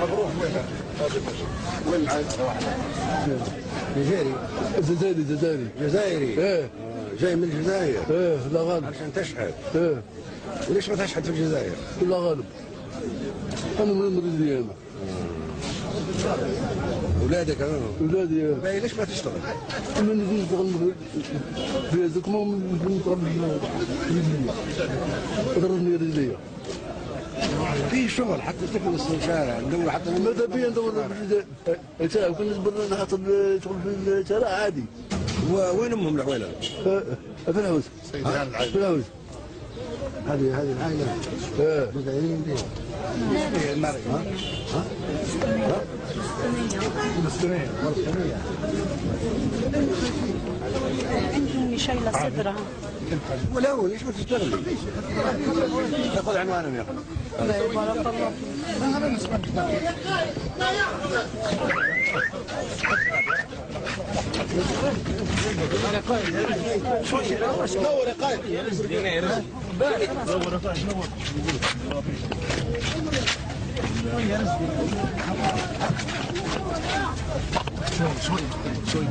مبروك. وين جزائري؟ جزائري. ايه جاي من الجزائر. ايه لا غالب. عشان تشحت. ايه وليش ما تشحت في الجزائر؟ لا غالب. انا من المريضية انا. اولادك انا؟ اولادي. باهي ليش ما تشتغل؟ انا نشتغل في هذاك من ضربني رجليا. في شغل حتى تكنس الشارع ندور حتى ماذا بيا ندور في الشارع بالنسبه لنا نحصل شغل في الشارع عادي. وين امهم العويله؟ في الحوز. في الحوز. هذه العائله. جزائريين دي. المرأة. ها؟ فلسطينية. عندهم شايله صدرها. ولا هو ليش ما تشتغلي؟ تاخذ عنوانهم يا اخي. بارك الله شوي